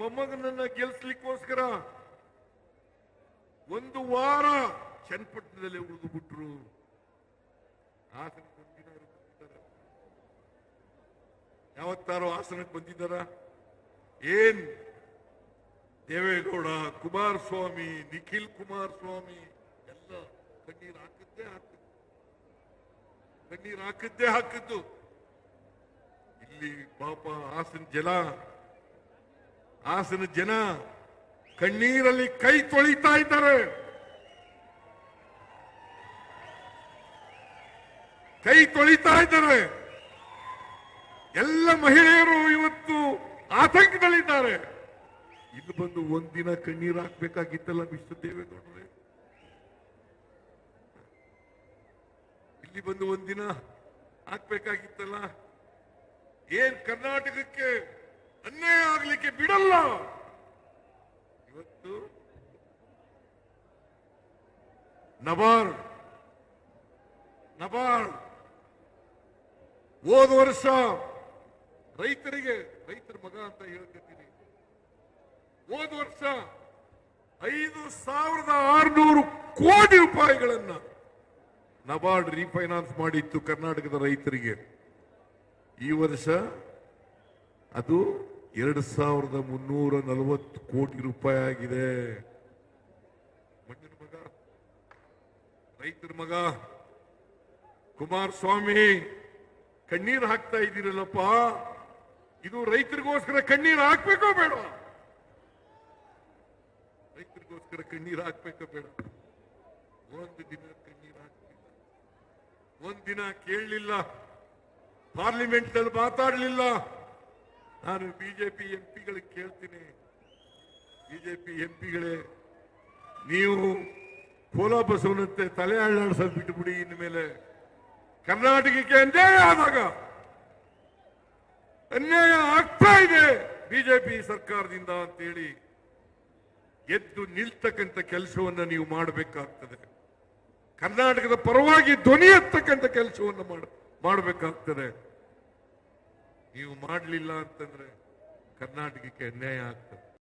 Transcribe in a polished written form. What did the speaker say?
ಮೊಮ್ಮಗನನ್ನ ಗೆಲ್ಸ್ಲಿಕ್ಕೋಸ್ಕರ ಒಂದು ವಾರ ಚನ್ನಪಟ್ಟಣದಲ್ಲಿ ಉಳಿದು ಬಿಟ್ರು. ಹಾಸನಕ್ಕೆ ಬಂದಿದ್ದಾರೆ, ಯಾವತ್ತಾರೋ ಹಾಸನಕ್ಕೆ ಬಂದಿದ್ದಾರ? ಏನ್ ದೇವೇಗೌಡ, ಕುಮಾರಸ್ವಾಮಿ, ನಿಖಿಲ್ ಕುಮಾರಸ್ವಾಮಿ ಎಲ್ಲ ಕಣ್ಣೀರು ಹಾಕಿದ್ದೇ. ಇಲ್ಲಿ ಪಾಪ ಹಾಸನ ಜನ ಕಣ್ಣೀರಲ್ಲಿ ಕೈ ತೊಳಿತಾ ಇದ್ದಾರೆ. ಎಲ್ಲ ಮಹಿಳೆಯರು ಇವತ್ತು ಆತಂಕದಲ್ಲಿದ್ದಾರೆ. ಇಲ್ಲಿ ಬಂದು ಒಂದಿನ ಕಣ್ಣೀರು ಹಾಕ್ಬೇಕಾಗಿತ್ತಲ್ಲ ಮಿಸ್ಟರ್ ದೇವೇಗೌಡರೇ? ಇಲ್ಲಿ ಬಂದು ಒಂದಿನ ಹಾಕ್ಬೇಕಾಗಿತ್ತಲ್ಲ? ಏನ್ ಕರ್ನಾಟಕಕ್ಕೆ ಅನ್ಯಾಯ ಆಗ್ಲಿಕ್ಕೆ ಬಿಡಲ್ಲ. ಇವತ್ತು ನಬಾರ್ಡ್ ಹೋದ ವರ್ಷ ರೈತರ ಮಗ ಅಂತ ಹೇಳ್ತೀನಿ, ಹೋದ ವರ್ಷ 5,600 ಕೋಟಿ ರೂಪಾಯಿಗಳನ್ನ ನಬಾರ್ಡ್ ರೀಫೈನಾನ್ಸ್ ಮಾಡಿತ್ತು ಕರ್ನಾಟಕದ ರೈತರಿಗೆ. ಈ ವರ್ಷ ಅದು 2,340 ಕೋಟಿ ರೂಪಾಯಿ ಆಗಿದೆ. ಮಣ್ಣಿನ ಮಗ, ರೈತರ ಮಗ ಕುಮಾರಸ್ವಾಮಿ ಕಣ್ಣೀರು ಹಾಕ್ತಾ ಇದ್ದೀರಲ್ಲಪ್ಪ. ಇದು ರೈತರಿಗೋಸ್ಕರ ಕಣ್ಣೀರು ಹಾಕ್ಬೇಕೋ ಬೇಡ? ರೈತರಿಗೋಸ್ಕರ ಕಣ್ಣೀರು ಹಾಕ್ಬೇಕೋ ಬೇಡ? ಒಂದು ದಿನ ಕಣ್ಣೀರು ಹಾಕ್ಲಿಲ್ಲ, ಒಂದಿನ ಕೇಳಲಿಲ್ಲ, ಪಾರ್ಲಿಮೆಂಟ್ ನಲ್ಲಿ ಮಾತಾಡಲಿಲ್ಲ. ನಾನು ಬಿಜೆಪಿ ಎಂಪಿಗಳಿಗೆ ಕೇಳ್ತೀನಿ, ಬಿಜೆಪಿ ಎಂಪಿಗಳೇ, ನೀವು ಕೋಲ ಬಸವನಂತೆ ತಲೆ ಅಳ್ಳಾಡ್ಸೋದು ಬಿಟ್ಟುಬಿಡಿ. ಇನ್ಮೇಲೆ ಕರ್ನಾಟಕಕ್ಕೆ ಅನ್ಯಾಯ ಆದಾಗ, ಅನ್ಯಾಯ ಆಗ್ತಾ ಇದೆ ಬಿಜೆಪಿ ಸರ್ಕಾರದಿಂದ ಅಂತೇಳಿ ಎದ್ದು ನಿಲ್ತಕ್ಕಂಥ ಕೆಲಸವನ್ನ ನೀವು ಮಾಡಬೇಕಾಗ್ತದೆ. ಕರ್ನಾಟಕದ ಪರವಾಗಿ ಧ್ವನಿ ಎತ್ತಕ್ಕಂಥ ಕೆಲಸವನ್ನು ಮಾಡಬೇಕಾಗ್ತದೆ. ನೀವು ಮಾಡಲಿಲ್ಲ ಅಂತಂದ್ರೆ ಕರ್ನಾಟಕಕ್ಕೆ ಅನ್ಯಾಯ ಆಗ್ತದೆ.